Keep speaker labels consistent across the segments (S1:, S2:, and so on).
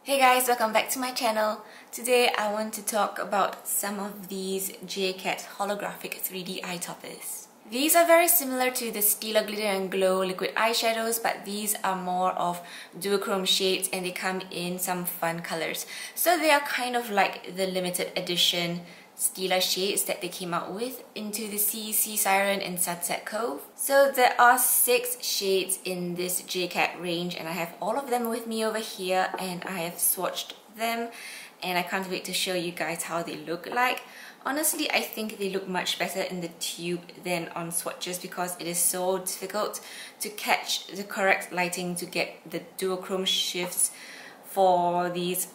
S1: Hey guys, welcome back to my channel. Today I want to talk about some of these J.Cat holographic 3D eye toppers. These are very similar to the Stila Glitter and Glow liquid eyeshadows, but these are more of duochrome shades and they come in some fun colors. So they are kind of like the limited edition Stila shades that they came out with into the Sea Siren and Sunset Cove. So there are 6 shades in this J.Cat range and I have all of them with me over here and I have swatched them and I can't wait to show you guys how they look like. Honestly, I think they look much better in the tube than on swatches because it is so difficult to catch the correct lighting to get the duochrome shifts for these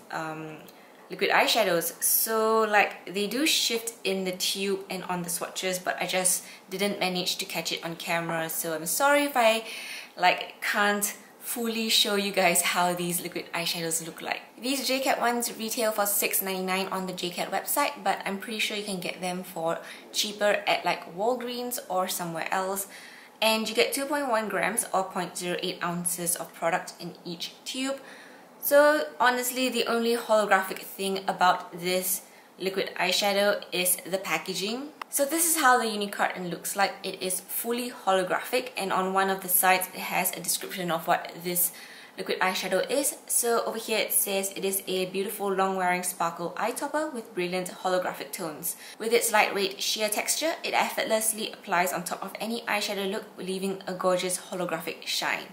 S1: liquid eyeshadows. So like they do shift in the tube and on the swatches, but I just didn't manage to catch it on camera, so I'm sorry if I can't fully show you guys how these liquid eyeshadows look like. These J.Cat ones retail for $6.99 on the J.Cat website, but I'm pretty sure you can get them for cheaper at like Walgreens or somewhere else. And you get 2.1 grams or 0.08 ounces of product in each tube. So honestly, the only holographic thing about this liquid eyeshadow is the packaging. So this is how the uni carton looks like. It is fully holographic and on one of the sides it has a description of what this liquid eyeshadow is. So over here it says it is a beautiful long wearing sparkle eye topper with brilliant holographic tones. With its lightweight sheer texture, it effortlessly applies on top of any eyeshadow look, leaving a gorgeous holographic shine.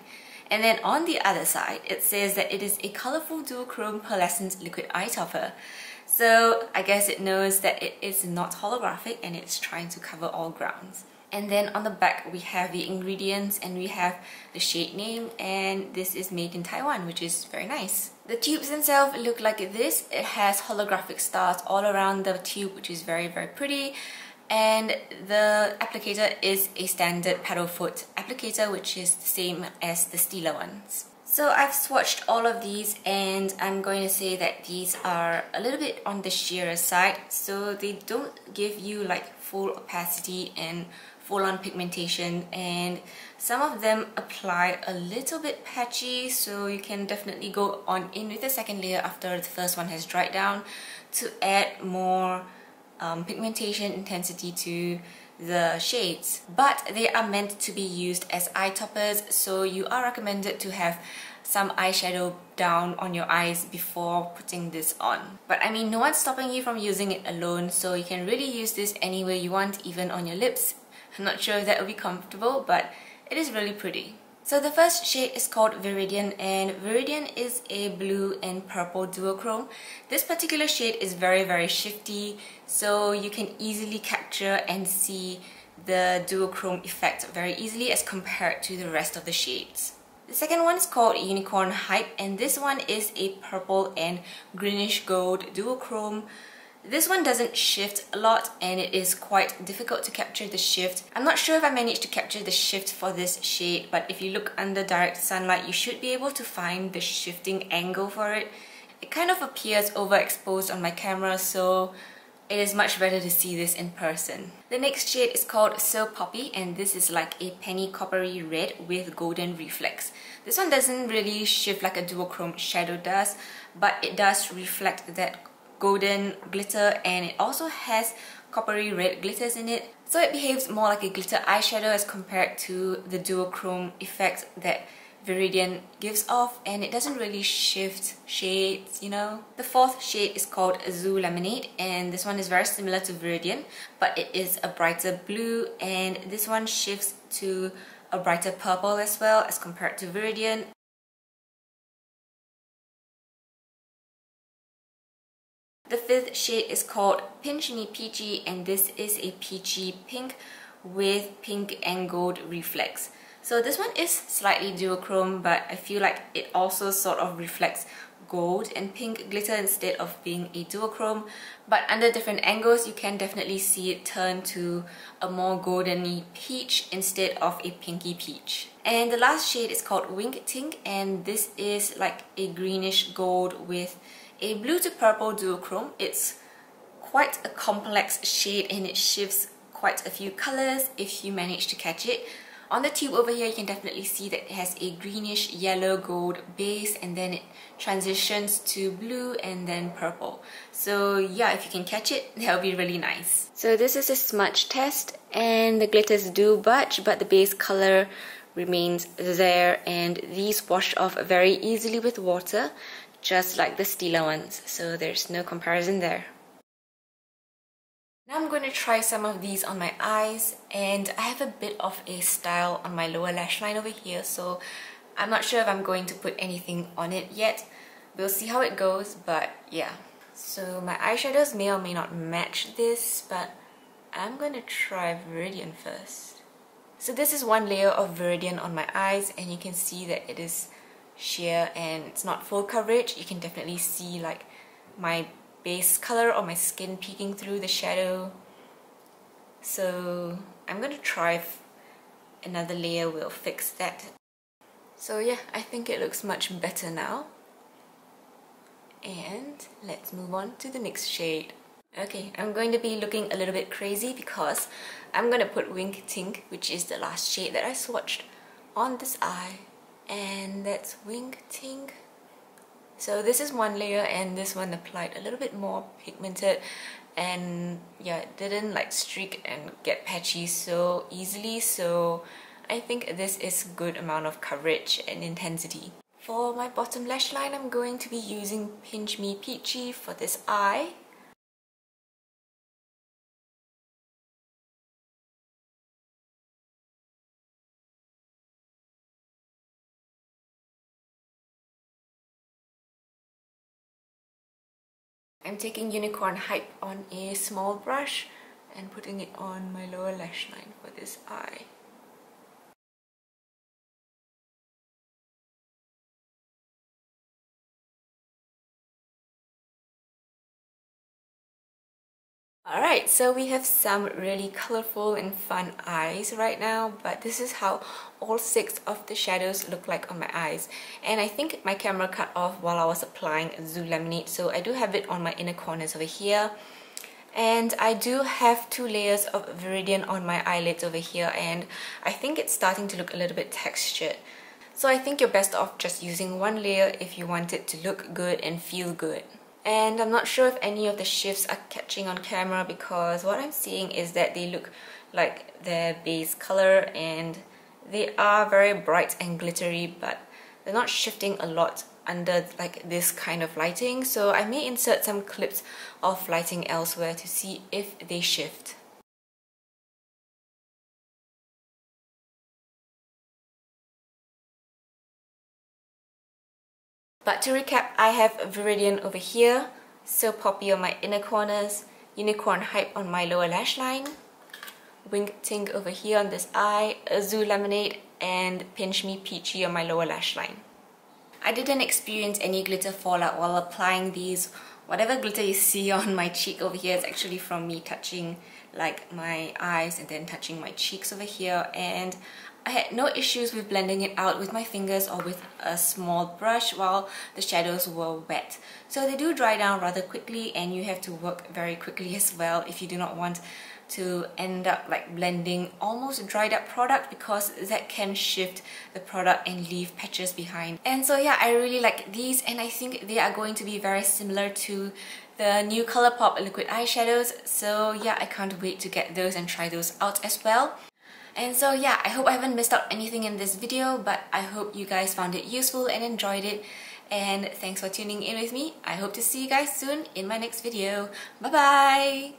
S1: And then on the other side, it says that it is a colourful duochrome pearlescent liquid eye topper. So I guess it knows that it is not holographic and it's trying to cover all grounds. And then on the back we have the ingredients and we have the shade name, and this is made in Taiwan, which is very nice. The tubes themselves look like this. It has holographic stars all around the tube, which is very pretty. And the applicator is a standard paddle foot applicator, which is the same as the Stila ones. So I've swatched all of these and I'm going to say that these are a little bit on the sheerer side, so they don't give you like full opacity and full-on pigmentation, and some of them apply a little bit patchy, so you can definitely go on in with the second layer after the first one has dried down to add more pigmentation intensity to the shades. But they are meant to be used as eye toppers, so you are recommended to have some eyeshadow down on your eyes before putting this on. But I mean, no one's stopping you from using it alone, so you can really use this any way you want, even on your lips. I'm not sure if that will be comfortable, but it is really pretty. So the first shade is called Viridian, and Viridian is a blue and purple duochrome. This particular shade is very shifty, so you can easily capture and see the duochrome effect very easily as compared to the rest of the shades. The second one is called Unicorn Hype, and this one is a purple and greenish gold duochrome. This one doesn't shift a lot and it is quite difficult to capture the shift. I'm not sure if I managed to capture the shift for this shade, but if you look under direct sunlight, you should be able to find the shifting angle for it. It kind of appears overexposed on my camera, so it is much better to see this in person. The next shade is called So Poppy, and this is like a penny coppery red with golden reflex. This one doesn't really shift like a duochrome shadow does, but it does reflect that golden glitter, and it also has coppery red glitters in it, so it behaves more like a glitter eyeshadow as compared to the duochrome effect that Viridian gives off, and it doesn't really shift shades, you know. The fourth shade is called AZUL Lemonade, and this one is very similar to Viridian, but it is a brighter blue, and this one shifts to a brighter purple as well as compared to Viridian. The fifth shade is called Pinch Me Peachy, and this is a peachy pink with pink and gold reflex. So this one is slightly duochrome, but I feel like it also sort of reflects gold and pink glitter instead of being a duochrome. But under different angles, you can definitely see it turn to a more goldeny peach instead of a pinky peach. And the last shade is called Wink Tink, and this is like a greenish gold with a blue to purple duochrome. It's quite a complex shade and it shifts quite a few colors if you manage to catch it. On the tube over here, you can definitely see that it has a greenish yellow gold base, and then it transitions to blue and then purple. So yeah, if you can catch it, that would be really nice. So this is a smudge test, and the glitters do budge, but the base color remains there, and these wash off very easily with water, just like the Stila ones. So there's no comparison there. Now I'm going to try some of these on my eyes, and I have a bit of a style on my lower lash line over here, so I'm not sure if I'm going to put anything on it yet. We'll see how it goes, but yeah. So my eyeshadows may or may not match this, but I'm going to try Viridian first. So this is one layer of Viridian on my eyes, and you can see that it is sheer and it's not full coverage. You can definitely see like my base color or my skin peeking through the shadow. So I'm going to try if another layer will fix that. So yeah, I think it looks much better now. And let's move on to the next shade. Okay, I'm going to be looking a little bit crazy because I'm going to put Wink Tink, which is the last shade that I swatched, on this eye. And that's Wink Tink. So this is one layer, and this one applied a little bit more pigmented, and yeah, it didn't like streak and get patchy so easily, so I think this is a good amount of coverage and intensity. For my bottom lash line, I'm going to be using Pinch Me Peachy for this eye. I'm taking Unicorn Hype on a small brush and putting it on my lower lash line for this eye. Alright, so we have some really colorful and fun eyes right now, but this is how all 6 of the shadows look like on my eyes. And I think my camera cut off while I was applying AZUL Lemonade, so I do have it on my inner corners over here. And I do have 2 layers of Viridian on my eyelids over here, and I think it's starting to look a little bit textured. So I think you're best off just using 1 layer if you want it to look good and feel good. And I'm not sure if any of the shifts are catching on camera, because what I'm seeing is that they look like their base color and they are very bright and glittery, but they're not shifting a lot under like this kind of lighting. So I may insert some clips of lighting elsewhere to see if they shift. But to recap, I have Viridian over here, So Poppy on my inner corners, Unicorn Hype on my lower lash line, Wink Tink over here on this eye, AZUL Lemonade, and Pinch Me Peachy on my lower lash line. I didn't experience any glitter fallout while applying these. Whatever glitter you see on my cheek over here is actually from me touching like my eyes and then touching my cheeks over here, and I had no issues with blending it out with my fingers or with a small brush while the shadows were wet. So they do dry down rather quickly, and you have to work very quickly as well if you do not want to end up like blending almost dried up product, because that can shift the product and leave patches behind. And so yeah, I really like these, and I think they are going to be very similar to the new ColourPop liquid eyeshadows. So yeah, I can't wait to get those and try those out as well. And so yeah, I hope I haven't missed out anything in this video, but I hope you guys found it useful and enjoyed it. And thanks for tuning in with me. I hope to see you guys soon in my next video. Bye bye!